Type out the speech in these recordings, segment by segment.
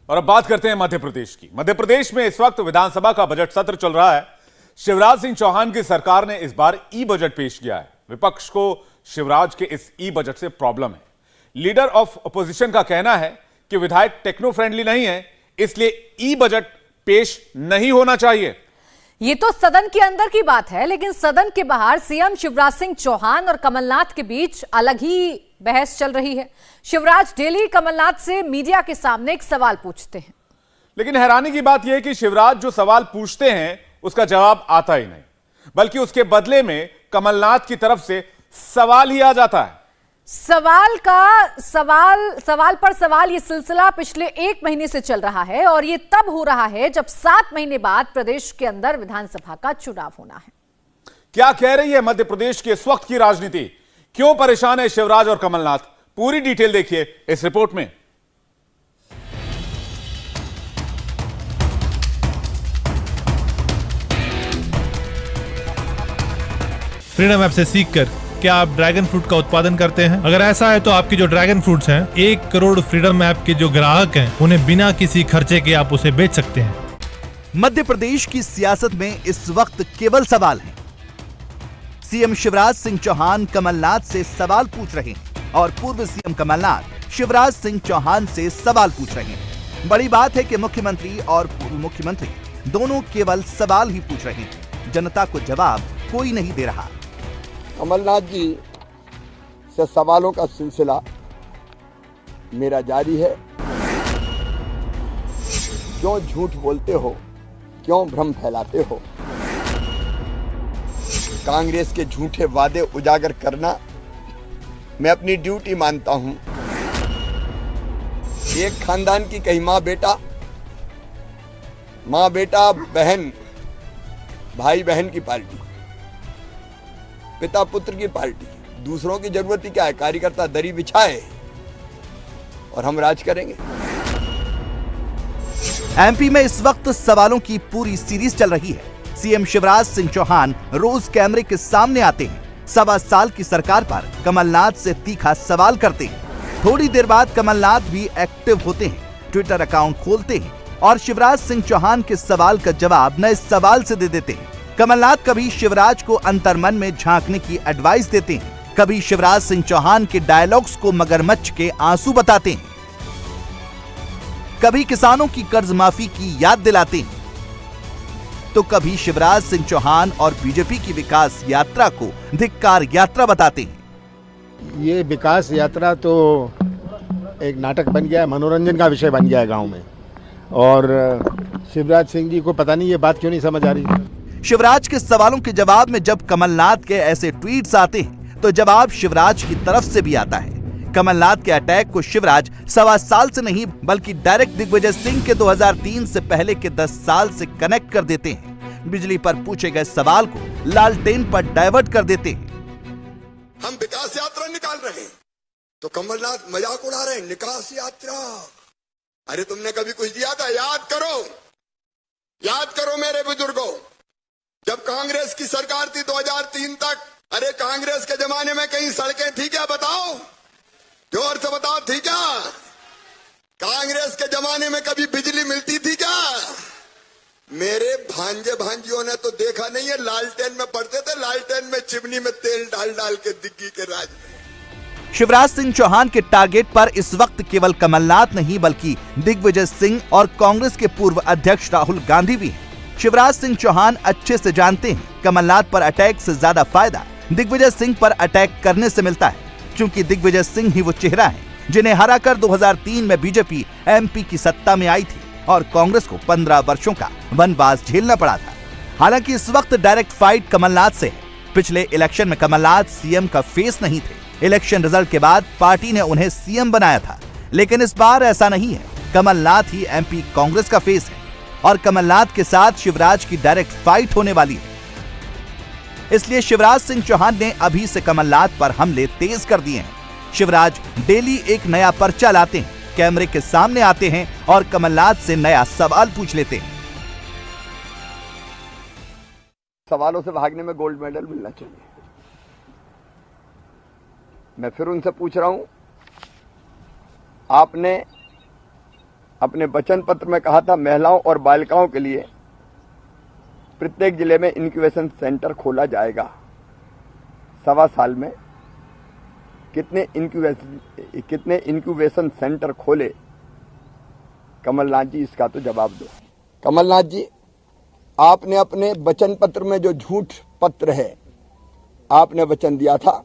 और अब बात करते हैं मध्य प्रदेश की। मध्य प्रदेश में इस वक्त विधानसभा का बजट सत्र चल रहा है। शिवराज सिंह चौहान की सरकार ने इस बार ई बजट पेश किया है। विपक्ष को शिवराज के इस ई बजट से प्रॉब्लम है। लीडर ऑफ अपोजिशन का कहना है कि विधायक टेक्नो फ्रेंडली नहीं है, इसलिए ई बजट पेश नहीं होना चाहिए। ये तो सदन के अंदर की बात है, लेकिन सदन के बाहर सीएम शिवराज सिंह चौहान और कमलनाथ के बीच अलग ही बहस चल रही है। शिवराज डेली कमलनाथ से मीडिया के सामने एक सवाल पूछते हैं, लेकिन हैरानी की बात यह है कि शिवराज जो सवाल पूछते हैं उसका जवाब आता ही नहीं, बल्कि उसके बदले में कमलनाथ की तरफ से सवाल ही आ जाता है। सवाल पर सवाल ये सिलसिला पिछले 1 महीने से चल रहा है और ये तब हो रहा है जब 7 महीने बाद प्रदेश के अंदर विधानसभा का चुनाव होना है। क्या कह रही है मध्य प्रदेश के इस वक्त की राजनीति? क्यों परेशान है शिवराज और कमलनाथ? पूरी डिटेल देखिए इस रिपोर्ट में। फ्रीडम ऐप से सीखकर क्या आप ड्रैगन फ्रूट का उत्पादन करते हैं? अगर ऐसा है तो आपके जो ड्रैगन फ्रूट्स हैं, 1 करोड़ फ्रीडम ऐप के जो ग्राहक हैं, उन्हें बिना किसी खर्चे के आप उसे बेच सकते हैं। मध्य प्रदेश की सियासत में इस वक्त केवल सवाल हैं। सीएम शिवराज सिंह चौहान कमलनाथ से सवाल पूछ रहे हैं और पूर्व सीएम कमलनाथ शिवराज सिंह चौहान से सवाल पूछ रहे हैं। बड़ी बात है कि मुख्यमंत्री और पूर्व मुख्यमंत्री दोनों केवल सवाल ही पूछ रहे हैं, जनता को जवाब कोई नहीं दे रहा। कमलनाथ जी से सवालों का सिलसिला मेरा जारी है। क्यों झूठ बोलते हो, क्यों भ्रम फैलाते हो? कांग्रेस के झूठे वादे उजागर करना मैं अपनी ड्यूटी मानता हूं। एक खानदान की कहीं माँ बेटा बहन, भाई बहन की पार्टी, पिता पुत्र की पार्टी। दूसरों की जरूरत ही क्या है? कार्यकर्ता दरी बिछाए और हम राज करेंगे। एमपी में इस वक्त सवालों की पूरी सीरीज चल रही है। सीएम शिवराज सिंह चौहान रोज कैमरे के सामने आते हैं। 1.25 साल की सरकार पर कमलनाथ से तीखा सवाल करते हैं। थोड़ी देर बाद कमलनाथ भी एक्टिव होते हैं, ट्विटर अकाउंट खोलते हैं और शिवराज सिंह चौहान के सवाल का जवाब नए सवाल से दे देते हैं। कमलनाथ कभी शिवराज को अंतर्मन में झांकने की एडवाइस देते हैं, कभी शिवराज सिंह चौहान के डायलॉग्स को मगरमच्छ के आंसू बताते हैं, कभी किसानों की कर्ज माफी की याद दिलाते हैं, तो कभी शिवराज सिंह चौहान और बीजेपी की विकास यात्रा को धिक्कार यात्रा बताते हैं। ये विकास यात्रा तो एक नाटक बन गया है, मनोरंजन का विषय बन गया है गांव में, और शिवराज सिंह जी को पता नहीं ये बात क्यों नहीं समझ आ रही। शिवराज के सवालों के जवाब में जब कमलनाथ के ऐसे ट्वीट्स आते हैं तो जवाब शिवराज की तरफ से भी आता है। कमलनाथ के अटैक को शिवराज 1.25 साल से नहीं बल्कि डायरेक्ट दिग्विजय सिंह के 2003 से पहले के 10 साल से कनेक्ट कर देते हैं। बिजली पर पूछे गए सवाल को लालटेन पर डाइवर्ट कर देते हैं। हम विकास यात्रा निकाल रहे हैं तो कमलनाथ मजाक उड़ा रहे हैं। विकास यात्रा, अरे तुमने कभी कुछ दिया था? याद करो मेरे बुजुर्गों, जब कांग्रेस की सरकार थी 2003 तक, अरे कांग्रेस के जमाने में कहीं सड़कें थी क्या? बताओ, जोर से बताओ, थी क्या? कांग्रेस के जमाने में कभी बिजली मिलती थी क्या? मेरे भांजे भांजियों ने तो देखा नहीं है, लालटेन में पड़ते थे, लालटेन में चिमनी में तेल डाल डाल के दिग्गी के राज में। शिवराज सिंह चौहान के टारगेट पर इस वक्त केवल कमलनाथ नहीं बल्कि दिग्विजय सिंह और कांग्रेस के पूर्व अध्यक्ष राहुल गांधी भी हैं। शिवराज सिंह चौहान अच्छे से जानते हैं कमलनाथ पर अटैक से ज्यादा फायदा दिग्विजय सिंह पर अटैक करने से मिलता है, क्योंकि दिग्विजय सिंह ही वो चेहरा है जिन्हें हराकर 2003 में बीजेपी एमपी की सत्ता में आई थी और कांग्रेस को 15 वर्षों का वनवास झेलना पड़ा था। हालांकि इस वक्त डायरेक्ट फाइट कमलनाथ से है। पिछले इलेक्शन में कमलनाथ सीएम का फेस नहीं थे। इलेक्शन रिजल्ट के बाद पार्टी ने उन्हें सीएम बनाया था, लेकिन इस बार ऐसा नहीं है। कमलनाथ ही एमपी कांग्रेस का फेस है और कमलनाथ के साथ शिवराज की डायरेक्ट फाइट होने वाली है। इसलिए शिवराज सिंह चौहान ने अभी से कमलनाथ पर हमले तेज कर दिए हैं। शिवराज डेली एक नया पर्चा लाते हैं, कैमरे के सामने आते हैं और कमलनाथ से नया सवाल पूछ लेते हैं। सवालों से भागने में गोल्ड मेडल मिलना चाहिए। मैं फिर उनसे पूछ रहा हूं, आपने अपने वचन पत्र में कहा था महिलाओं और बालिकाओं के लिए प्रत्येक जिले में इंक्यूबेशन सेंटर खोला जाएगा। 1.25 साल में कितने इंक्यूबेशन सेंटर खोले? कमलनाथ जी इसका तो जवाब दो। कमलनाथ जी, आपने अपने वचन पत्र में जो झूठ पत्र है, आपने वचन दिया था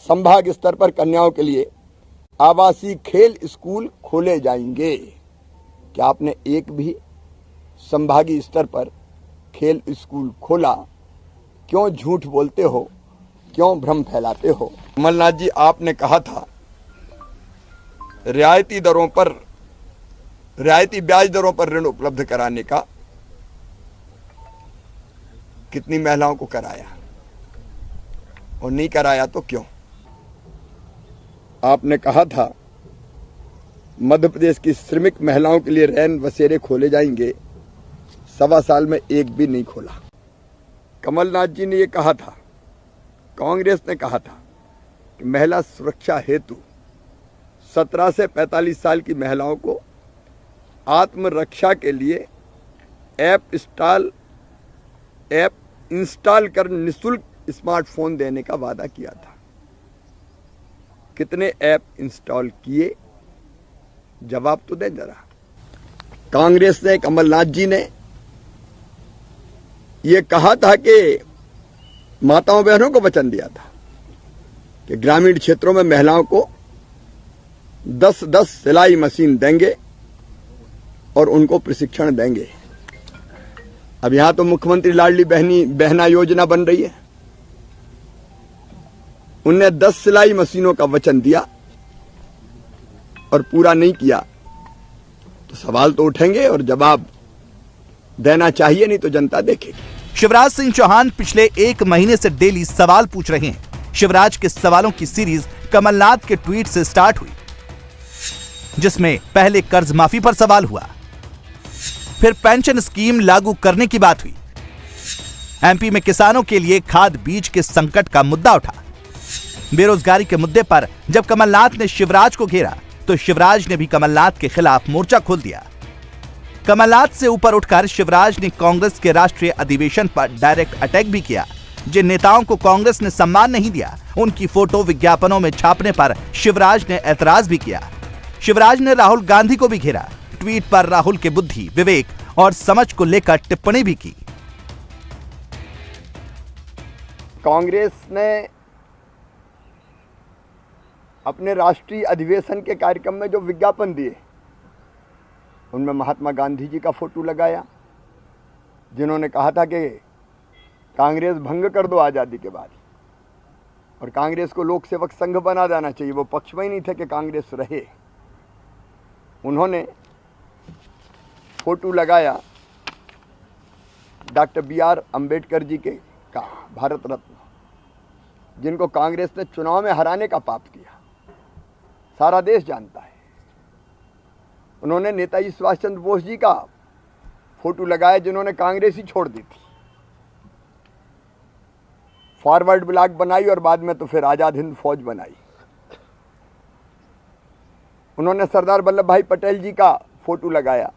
संभाग स्तर पर कन्याओं के लिए आवासीय खेल स्कूल खोले जाएंगे। क्या आपने एक भी संभागीय स्तर पर खेल स्कूल खोला? क्यों झूठ बोलते हो? क्यों भ्रम फैलाते हो? कमलनाथ जी, आपने कहा था रियायती ब्याज दरों पर ऋण उपलब्ध कराने का। कितनी महिलाओं को कराया? और नहीं कराया तो क्यों? आपने कहा था मध्य प्रदेश की श्रमिक महिलाओं के लिए रैन बसेरे खोले जाएंगे। 1.25 साल में एक भी नहीं खोला। कमलनाथ जी ने यह कहा था, कांग्रेस ने कहा था कि महिला सुरक्षा हेतु 17 से 45 साल की महिलाओं को आत्मरक्षा के लिए ऐप इंस्टॉल कर निःशुल्क स्मार्टफोन देने का वादा किया था। कितने ऐप इंस्टॉल किए? जवाब तो दे जरा। कांग्रेस ने, कमलनाथ जी ने यह कहा था कि माताओं बहनों को वचन दिया था कि ग्रामीण क्षेत्रों में महिलाओं को 10-10 सिलाई मशीन देंगे और उनको प्रशिक्षण देंगे। अब यहां तो मुख्यमंत्री लाडली बहना योजना बन रही है। उनने 10 सिलाई मशीनों का वचन दिया और पूरा नहीं किया तो सवाल तो उठेंगे और जवाब देना चाहिए, नहीं तो जनता देखेगी। शिवराज सिंह चौहान पिछले 1 महीने से डेली सवाल पूछ रहे हैं। शिवराज के सवालों की सीरीज कमलनाथ के ट्वीट से स्टार्ट हुई, जिसमें पहले कर्ज माफी पर सवाल हुआ, फिर पेंशन स्कीम लागू करने की बात हुई, एमपी में किसानों के लिए खाद बीज के संकट का मुद्दा उठा, बेरोजगारी के मुद्दे पर जब कमलनाथ ने शिवराज को घेरा तो शिवराज ने भी कमलनाथ के खिलाफ मोर्चा खोल दिया। कमलनाथ से ऊपर उठकर शिवराज ने कांग्रेस के राष्ट्रीय अधिवेशन पर डायरेक्ट अटैक भी किया। जिन नेताओं को कांग्रेस ने सम्मान नहीं दिया, उनकी फोटो विज्ञापनों में छापने पर शिवराज ने ऐतराज भी किया। शिवराज ने राहुल गांधी को भी घेरा, ट्वीट पर राहुल के बुद्धि, विवेक और समझ को लेकर टिप्पणी भी की। कांग्रेस ने अपने राष्ट्रीय अधिवेशन के कार्यक्रम में जो विज्ञापन दिए, उनमें महात्मा गांधी जी का फोटो लगाया, जिन्होंने कहा था कि कांग्रेस भंग कर दो आज़ादी के बाद और कांग्रेस को लोक सेवक संघ बना देना चाहिए। वो पक्ष में ही नहीं थे कि कांग्रेस रहे। उन्होंने फोटो लगाया डॉक्टर BR अंबेडकर जी के का, भारत रत्न, जिनको कांग्रेस ने चुनाव में हराने का पाप किया, सारा देश जानता है। उन्होंने नेताजी सुभाष चंद्र बोस जी का फोटो लगाया, जिन्होंने कांग्रेस ही छोड़ दी थी, फॉरवर्ड ब्लॉक बनाई और बाद में तो फिर आजाद हिंद फौज बनाई। उन्होंने सरदार वल्लभ भाई पटेल जी का फोटो लगाया,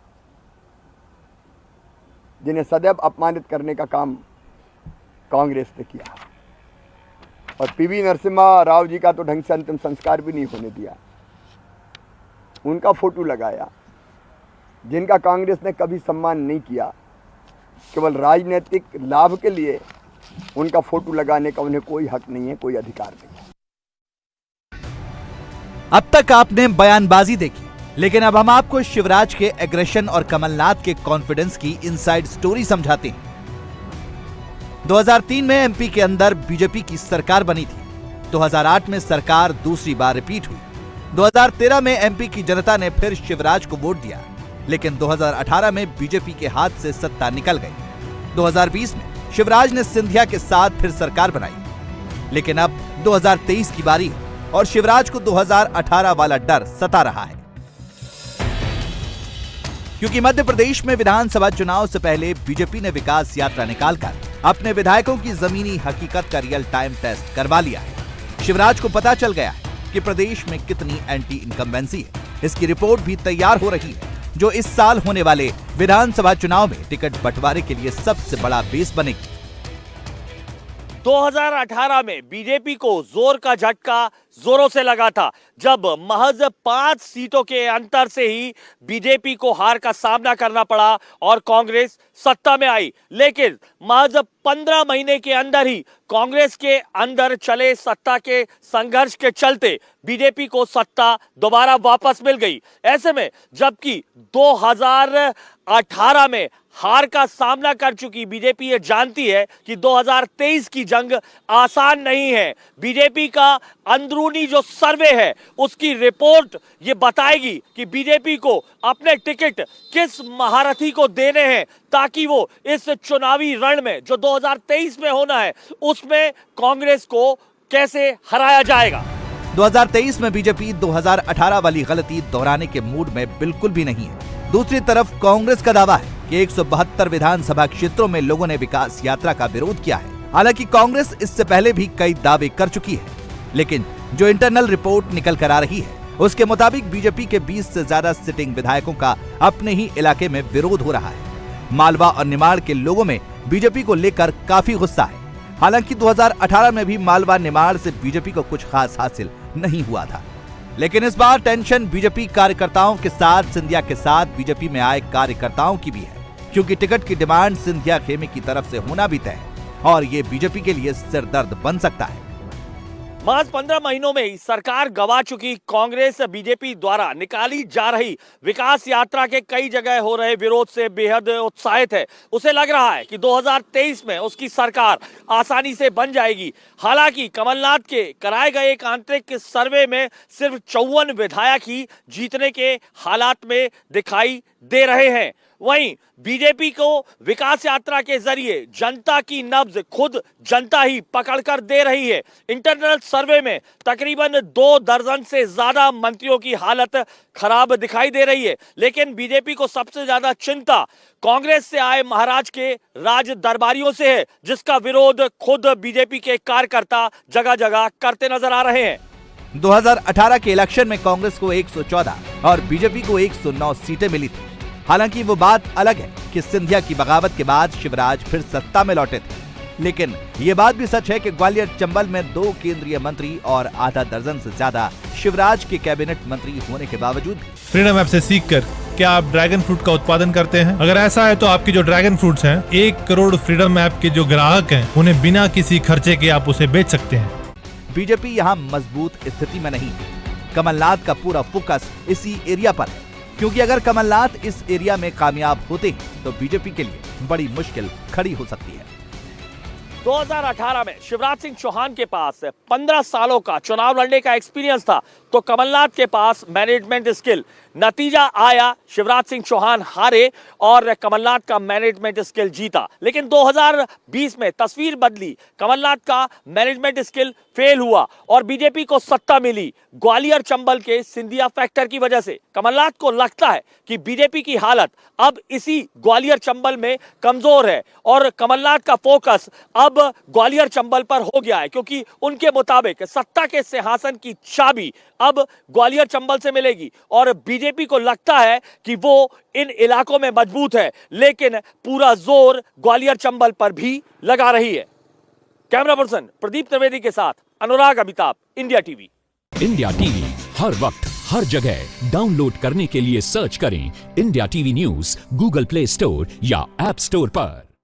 जिन्हें सदैव अपमानित करने का काम कांग्रेस ने किया। और PV नरसिम्हा राव जी का तो ढंग से अंतिम संस्कार भी नहीं होने दिया। उनका फोटो लगाया, जिनका कांग्रेस ने कभी सम्मान नहीं किया। केवल राजनीतिक लाभ के लिए उनका फोटो लगाने का उन्हें कोई हक नहीं है, कोई अधिकार नहीं है। अब तक आपने बयानबाजी देखी, लेकिन अब हम आपको शिवराज के एग्रेशन और कमलनाथ के कॉन्फिडेंस की इनसाइड स्टोरी समझाते हैं। 2003 में एमपी के अंदर बीजेपी की सरकार बनी थी। 2008 में सरकार दूसरी बार रिपीट हुई। 2013 में एमपी की जनता ने फिर शिवराज को वोट दिया, लेकिन 2018 में बीजेपी के हाथ से सत्ता निकल गई। 2020 में शिवराज ने सिंधिया के साथ फिर सरकार बनाई, लेकिन अब 2023 की बारी है और शिवराज को 2018 वाला डर सता रहा है, क्योंकि मध्य प्रदेश में विधानसभा चुनाव से पहले बीजेपी ने विकास यात्रा निकालकर अपने विधायकों की जमीनी हकीकत का रियल टाइम टेस्ट करवा लिया है। शिवराज को पता चल गया है कि प्रदेश में कितनी एंटी इनकम्बेंसी है। इसकी रिपोर्ट भी तैयार हो रही है। जो इस साल होने वाले विधानसभा चुनाव में टिकट बंटवारे के लिए सबसे बड़ा बेस बनेगी। 2018 में बीजेपी को जोर का झटका जोरों से लगा था, जब महज 5 सीटों के अंतर से ही बीजेपी को हार का सामना करना पड़ा और कांग्रेस सत्ता में आई। लेकिन महज 15 महीने के अंदर ही कांग्रेस के अंदर चले सत्ता के संघर्ष के चलते बीजेपी को सत्ता दोबारा वापस मिल गई। ऐसे में जबकि 2018 में हार का सामना कर चुकी बीजेपी ये जानती है कि 2023 की जंग आसान नहीं है। बीजेपी का अंदरूनी जो सर्वे है उसकी रिपोर्ट ये बताएगी कि बीजेपी को अपने टिकट किस महारथी को देने हैं ताकि वो इस चुनावी रण में जो 2023 में होना है उसमें कांग्रेस को कैसे हराया जाएगा। 2023 में बीजेपी 2018 वाली गलती दोहराने के मूड में बिल्कुल भी नहीं है। दूसरी तरफ कांग्रेस का दावा है कि 172 विधानसभा क्षेत्रों में लोगों ने विकास यात्रा का विरोध किया है। हालांकि कांग्रेस इससे पहले भी कई दावे कर चुकी है, लेकिन जो इंटरनल रिपोर्ट निकल कर आ रही है उसके मुताबिक बीजेपी के 20 से ज्यादा सिटिंग विधायकों का अपने ही इलाके में विरोध हो रहा है। मालवा और निमाड़ के लोगों में बीजेपी को लेकर काफी गुस्सा है। हालांकि 2018 में भी मालवा निमाड़ से बीजेपी को कुछ खास हासिल नहीं हुआ था, लेकिन इस बार टेंशन बीजेपी कार्यकर्ताओं के साथ सिंधिया के साथ बीजेपी में आए कार्यकर्ताओं की भी है, क्योंकि टिकट की डिमांड सिंधिया खेमे की तरफ से होना भी तय है और ये बीजेपी के लिए सिरदर्द बन सकता है। महज 15 महीनों में ही सरकार गंवा चुकी कांग्रेस बीजेपी द्वारा निकाली जा रही विकास यात्रा के कई जगह हो रहे विरोध से बेहद उत्साहित है। उसे लग रहा है कि 2023 में उसकी सरकार आसानी से बन जाएगी। हालांकि कमलनाथ के कराए गए एक आंतरिक सर्वे में सिर्फ 54 विधायक ही जीतने के हालात में दिखाई दे रहे हैं। वहीं बीजेपी को विकास यात्रा के जरिए जनता की नब्ज खुद जनता ही पकड़कर दे रही है। इंटरनल सर्वे में तकरीबन 2 दर्जन से ज्यादा मंत्रियों की हालत खराब दिखाई दे रही है। लेकिन बीजेपी को सबसे ज्यादा चिंता कांग्रेस से आए महाराज के राज दरबारियों से है, जिसका विरोध खुद बीजेपी के कार्यकर्ता जगह जगह करते नजर आ रहे हैं। 2018 के इलेक्शन में कांग्रेस को 114 और बीजेपी को 109 सीटें मिली थी। हालांकि वो बात अलग है कि सिंधिया की बगावत के बाद शिवराज फिर सत्ता में लौटे थे, लेकिन ये बात भी सच है कि ग्वालियर चंबल में 2 केंद्रीय मंत्री और आधा दर्जन से ज्यादा शिवराज के कैबिनेट मंत्री होने के बावजूद फ्रीडम ऐप से सीखकर क्या आप ड्रैगन फ्रूट का उत्पादन करते हैं? अगर ऐसा है तो आपकी जो ड्रैगन फ्रूट्स हैं, 1 करोड़ फ्रीडम ऐप के जो ग्राहक हैं उन्हें बिना किसी खर्चे के आप उसे बेच सकते हैं। बीजेपी यहाँ मजबूत स्थिति में नहीं है। कमलनाथ का पूरा फोकस इसी एरिया पर है, क्योंकि अगर कमलनाथ इस एरिया में कामयाब होते हैं तो बीजेपी के लिए बड़ी मुश्किल खड़ी हो सकती है। 2018 में शिवराज सिंह चौहान के पास 15 सालों का चुनाव लड़ने का एक्सपीरियंस था, तो कमलनाथ के पास मैनेजमेंट स्किल। नतीजा आया, शिवराज सिंह चौहान हारे और कमलनाथ का मैनेजमेंट स्किल जीता। लेकिन 2020 में तस्वीर बदली, कमलनाथ का मैनेजमेंट स्किल फेल हुआ और बीजेपी को सत्ता मिली ग्वालियर चंबल के सिंधिया फैक्टर की वजह से। कमलनाथ को लगता है कि बीजेपी की हालत अब इसी ग्वालियर चंबल में कमजोर है और कमलनाथ का फोकस अब ग्वालियर चंबल पर हो गया है, क्योंकि उनके मुताबिक सत्ता के सिंहासन की चाबी अब ग्वालियर चंबल से मिलेगी और बीजेपी को लगता है कि वो इन इलाकों में मजबूत है, लेकिन पूरा जोर ग्वालियर चंबल पर भी लगा रही है। कैमरा पर्सन प्रदीप त्रिवेदी के साथ Anurag Amitabh, India TV. India TV हर वक्त हर जगह डाउनलोड करने के लिए सर्च करें India TV news Google Play Store या ऐप स्टोर पर।